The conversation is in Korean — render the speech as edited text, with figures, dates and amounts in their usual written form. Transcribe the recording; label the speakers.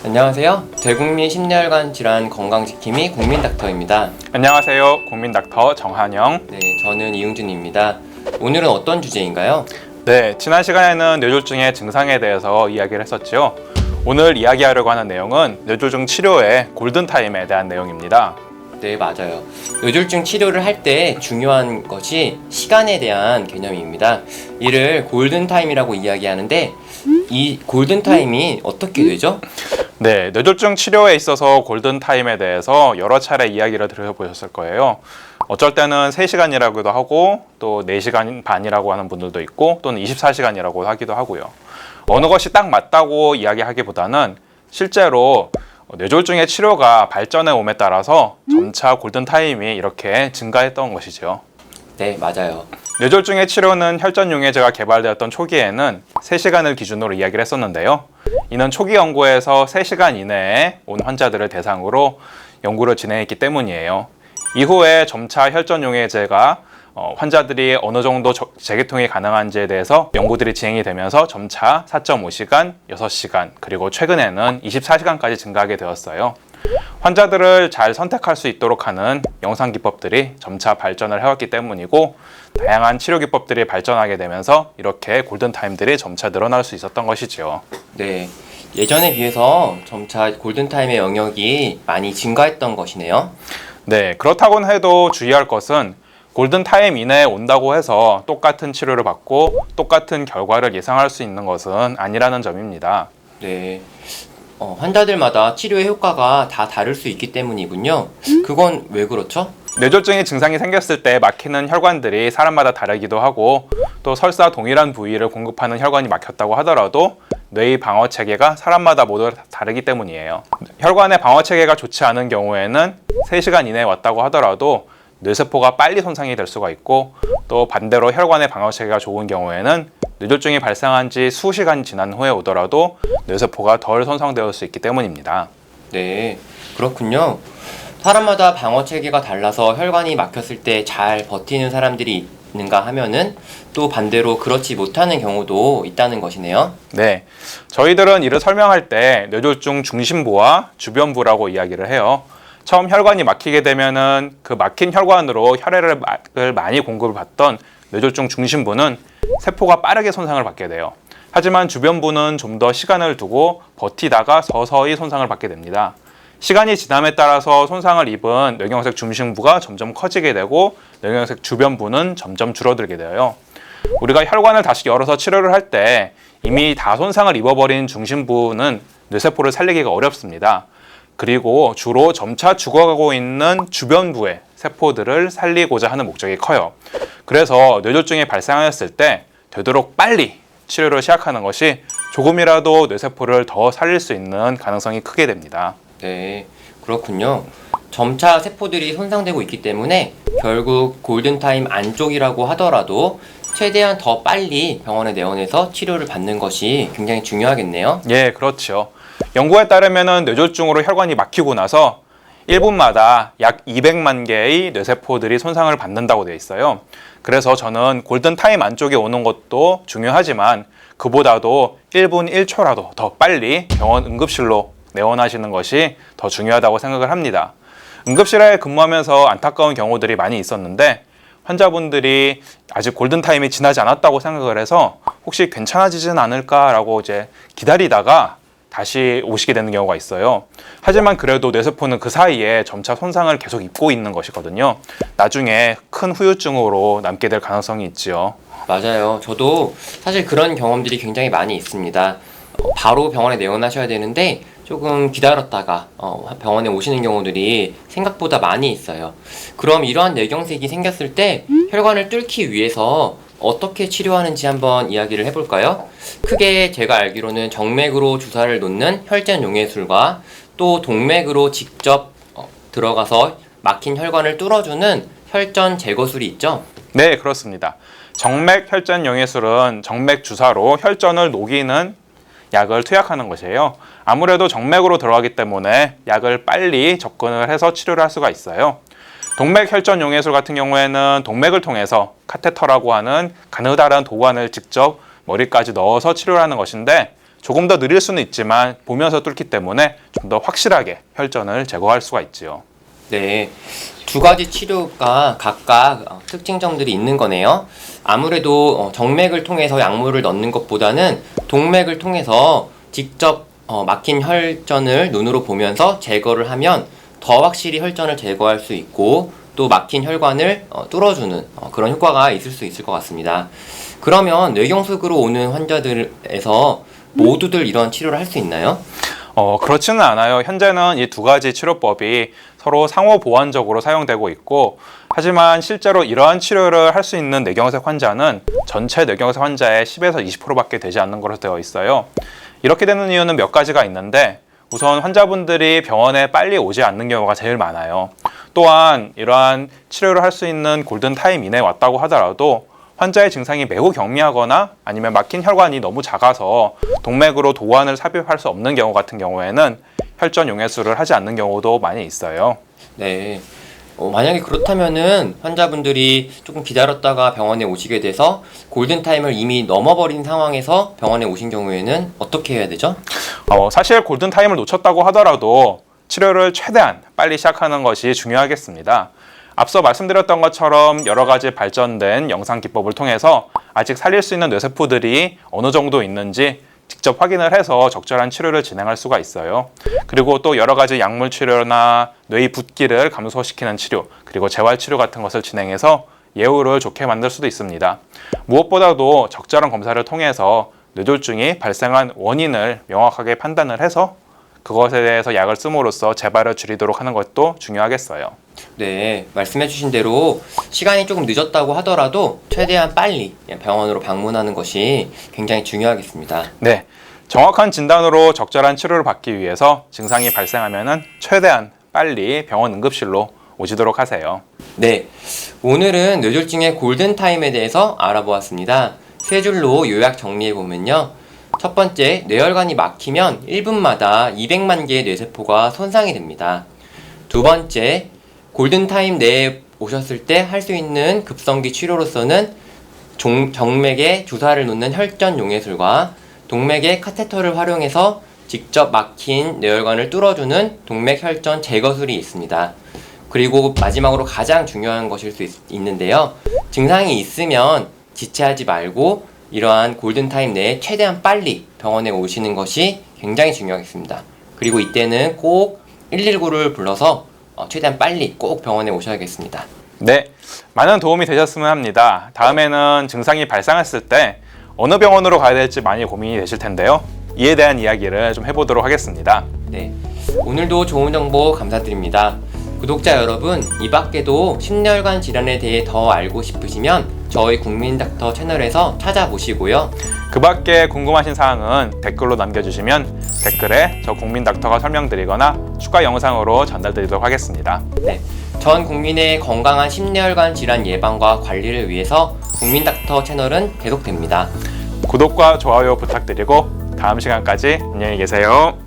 Speaker 1: 안녕하세요. 대국민 심혈관 질환 건강지킴이 국민닥터입니다.
Speaker 2: 안녕하세요. 국민닥터 정한영.
Speaker 1: 네, 저는 이웅준입니다. 오늘은 어떤 주제인가요?
Speaker 2: 네, 지난 시간에는 뇌졸중의 증상에 대해서 이야기를 했었죠. 오늘 이야기하려고 하는 내용은 뇌졸중 치료의 골든타임에 대한 내용입니다.
Speaker 1: 네, 맞아요. 뇌졸중 치료를 할 때 중요한 것이 시간에 대한 개념입니다. 이를 골든타임이라고 이야기하는데 이 골든타임이 어떻게 되죠?
Speaker 2: 네, 뇌졸중 치료에 있어서 골든타임에 대해서 여러 차례 이야기를 들어보셨을 거예요. 어쩔 때는 3시간이라고도 하고 또 4시간 반이라고 하는 분들도 있고 또는 24시간이라고 하기도 하고요. 어느 것이 딱 맞다고 이야기하기보다는 실제로 뇌졸중의 치료가 발전해 옴에 따라서 점차 골든타임이 이렇게 증가했던 것이죠.
Speaker 1: 네, 맞아요.
Speaker 2: 뇌졸중의 치료는 혈전용해제가 개발되었던 초기에는 3시간을 기준으로 이야기를 했었는데요. 이는 초기 연구에서 3시간 이내에 온 환자들을 대상으로 연구를 진행했기 때문이에요. 이후에 점차 혈전용해제가 환자들이 어느 정도 재계통이 가능한지에 대해서 연구들이 진행이 되면서 점차 4.5시간, 6시간, 그리고 최근에는 24시간까지 증가하게 되었어요. 환자들을 잘 선택할 수 있도록 하는 영상 기법들이 점차 발전을 해왔기 때문이고 다양한 치료 기법들이 발전하게 되면서 이렇게 골든타임들이 점차 늘어날 수 있었던 것이죠.
Speaker 1: 네, 예전에 비해서 점차 골든타임의 영역이 많이 증가했던 것이네요.
Speaker 2: 네, 그렇다고는 해도 주의할 것은 골든타임 이내에 온다고 해서 똑같은 치료를 받고 똑같은 결과를 예상할 수 있는 것은 아니라는 점입니다.
Speaker 1: 네, 환자들마다 치료의 효과가 다 다를 수 있기 때문이군요. 그건 왜 그렇죠?
Speaker 2: 뇌졸중의 증상이 생겼을 때 막히는 혈관들이 사람마다 다르기도 하고 또 설사 동일한 부위를 공급하는 혈관이 막혔다고 하더라도 뇌의 방어 체계가 사람마다 모두 다르기 때문이에요. 혈관의 방어 체계가 좋지 않은 경우에는 3시간 이내에 왔다고 하더라도 뇌세포가 빨리 손상이 될 수가 있고 또 반대로 혈관의 방어 체계가 좋은 경우에는 뇌졸중이 발생한 지 수시간 지난 후에 오더라도 뇌세포가 덜 손상될 수 있기 때문입니다.
Speaker 1: 네, 그렇군요. 사람마다 방어 체계가 달라서 혈관이 막혔을 때 잘 버티는 사람들이 있는가 하면은 또 반대로 그렇지 못하는 경우도 있다는 것이네요.
Speaker 2: 네, 저희들은 이를 설명할 때 뇌졸중 중심부와 주변부라고 이야기를 해요. 처음 혈관이 막히게 되면은 그 막힌 혈관으로 혈액을 많이 공급을 받던 뇌졸중 중심부는 세포가 빠르게 손상을 받게 돼요. 하지만 주변부는 좀 더 시간을 두고 버티다가 서서히 손상을 받게 됩니다. 시간이 지남에 따라서 손상을 입은 뇌경색 중심부가 점점 커지게 되고 뇌경색 주변부는 점점 줄어들게 돼요. 우리가 혈관을 다시 열어서 치료를 할 때 이미 다 손상을 입어버린 중심부는 뇌세포를 살리기가 어렵습니다. 그리고 주로 점차 죽어가고 있는 주변부의 세포들을 살리고자 하는 목적이 커요. 그래서 뇌졸중이 발생하였을 때 되도록 빨리 치료를 시작하는 것이 조금이라도 뇌세포를 더 살릴 수 있는 가능성이 크게 됩니다.
Speaker 1: 네, 그렇군요. 점차 세포들이 손상되고 있기 때문에 결국 골든타임 안쪽이라고 하더라도 최대한 더 빨리 병원에 내원해서 치료를 받는 것이 굉장히 중요하겠네요.
Speaker 2: 예, 그렇죠. 연구에 따르면 뇌졸중으로 혈관이 막히고 나서 1분마다 약 200만 개의 뇌세포들이 손상을 받는다고 되어 있어요. 그래서 저는 골든타임 안쪽에 오는 것도 중요하지만 그보다도 1분 1초라도 더 빨리 병원 응급실로 내원하시는 것이 더 중요하다고 생각을 합니다. 응급실에 근무하면서 안타까운 경우들이 많이 있었는데 환자분들이 아직 골든타임이 지나지 않았다고 생각을 해서 혹시 괜찮아지진 않을까라고 이제 기다리다가 다시 오시게 되는 경우가 있어요. 하지만 그래도 뇌세포는 그 사이에 점차 손상을 계속 입고 있는 것이거든요. 나중에 큰 후유증으로 남게 될 가능성이 있지요.
Speaker 1: 맞아요. 저도 사실 그런 경험들이 굉장히 많이 있습니다. 바로 병원에 내원하셔야 되는데 조금 기다렸다가 병원에 오시는 경우들이 생각보다 많이 있어요. 그럼 이러한 뇌경색이 생겼을 때 혈관을 뚫기 위해서 어떻게 치료하는지 한번 이야기를 해볼까요? 크게 제가 알기로는 정맥으로 주사를 놓는 혈전용해술과 또 동맥으로 직접 들어가서 막힌 혈관을 뚫어주는 혈전 제거술이 있죠?
Speaker 2: 네, 그렇습니다. 정맥 혈전 용해술은 정맥 주사로 혈전을 녹이는 약을 투약하는 것이에요. 아무래도 정맥으로 들어가기 때문에 약을 빨리 접근을 해서 치료를 할 수가 있어요. 동맥 혈전 용해술 같은 경우에는 동맥을 통해서 카테터라고 하는 가느다란 도관을 직접 머리까지 넣어서 치료를 하는 것인데 조금 더 느릴 수는 있지만 보면서 뚫기 때문에 좀 더 확실하게 혈전을 제거할 수가 있지요.
Speaker 1: 네, 두 가지 치료가 각각 특징점들이 있는 거네요. 아무래도 정맥을 통해서 약물을 넣는 것보다는 동맥을 통해서 직접 막힌 혈전을 눈으로 보면서 제거를 하면 더 확실히 혈전을 제거할 수 있고 또 막힌 혈관을 뚫어주는 그런 효과가 있을 수 있을 것 같습니다. 그러면 뇌경색으로 오는 환자들에서 모두들 이런 치료를 할 수 있나요?
Speaker 2: 그렇지는 않아요. 현재는 이 두 가지 치료법이 서로 상호 보완적으로 사용되고 있고, 하지만 실제로 이러한 치료를 할 수 있는 뇌경색 환자는 전체 뇌경색 환자의 10에서 20%밖에 되지 않는 것으로 되어 있어요. 이렇게 되는 이유는 몇 가지가 있는데, 우선 환자분들이 병원에 빨리 오지 않는 경우가 제일 많아요. 또한 이러한 치료를 할 수 있는 골든타임 이내에 왔다고 하더라도 환자의 증상이 매우 경미하거나 아니면 막힌 혈관이 너무 작아서 동맥으로 도안을 삽입할 수 없는 경우 같은 경우에는 혈전 용해술을 하지 않는 경우도 많이 있어요.
Speaker 1: 네. 만약에 그렇다면은 환자분들이 조금 기다렸다가 병원에 오시게 돼서 골든타임을 이미 넘어버린 상황에서 병원에 오신 경우에는 어떻게 해야 되죠?
Speaker 2: 사실 골든타임을 놓쳤다고 하더라도 치료를 최대한 빨리 시작하는 것이 중요하겠습니다. 앞서 말씀드렸던 것처럼 여러 가지 발전된 영상 기법을 통해서 아직 살릴 수 있는 뇌세포들이 어느 정도 있는지 직접 확인을 해서 적절한 치료를 진행할 수가 있어요. 그리고 또 여러 가지 약물 치료나 뇌의 붓기를 감소시키는 치료, 그리고 재활 치료 같은 것을 진행해서 예후를 좋게 만들 수도 있습니다. 무엇보다도 적절한 검사를 통해서 뇌졸중이 발생한 원인을 명확하게 판단을 해서 그것에 대해서 약을 씀으로써 재발을 줄이도록 하는 것도 중요하겠어요.
Speaker 1: 네, 말씀해주신 대로 시간이 조금 늦었다고 하더라도 최대한 빨리 병원으로 방문하는 것이 굉장히 중요하겠습니다.
Speaker 2: 네, 정확한 진단으로 적절한 치료를 받기 위해서 증상이 발생하면 최대한 빨리 병원 응급실로 오시도록 하세요.
Speaker 1: 네, 오늘은 뇌졸중의 골든타임에 대해서 알아보았습니다. 세 줄로 요약 정리해보면요. 첫 번째, 뇌혈관이 막히면 1분마다 200만 개의 뇌세포가 손상이 됩니다. 두 번째, 골든타임 내에 오셨을 때 할 수 있는 급성기 치료로서는 정맥에 주사를 놓는 혈전 용해술과 동맥에 카테터를 활용해서 직접 막힌 뇌혈관을 뚫어주는 동맥 혈전 제거술이 있습니다. 그리고 마지막으로 가장 중요한 것일 수 있는데요. 증상이 있으면 지체하지 말고 이러한 골든타임 내에 최대한 빨리 병원에 오시는 것이 굉장히 중요하겠습니다. 그리고 이때는 꼭 119를 불러서 최대한 빨리 꼭 병원에 오셔야겠습니다.
Speaker 2: 네, 많은 도움이 되셨으면 합니다. 다음에는 증상이 발생했을 때 어느 병원으로 가야 될지 많이 고민이 되실 텐데요. 이에 대한 이야기를 좀 해보도록 하겠습니다.
Speaker 1: 네, 오늘도 좋은 정보 감사드립니다. 구독자 여러분, 이 밖에도 심혈관 질환에 대해 더 알고 싶으시면 저희 국민닥터 채널에서 찾아보시고요.
Speaker 2: 그 밖에 궁금하신 사항은 댓글로 남겨주시면 댓글에 저 국민닥터가 설명드리거나 추가 영상으로 전달드리도록 하겠습니다.
Speaker 1: 네, 전 국민의 건강한 심혈관 질환 예방과 관리를 위해서 국민닥터 채널은 계속됩니다.
Speaker 2: 구독과 좋아요 부탁드리고 다음 시간까지 안녕히 계세요.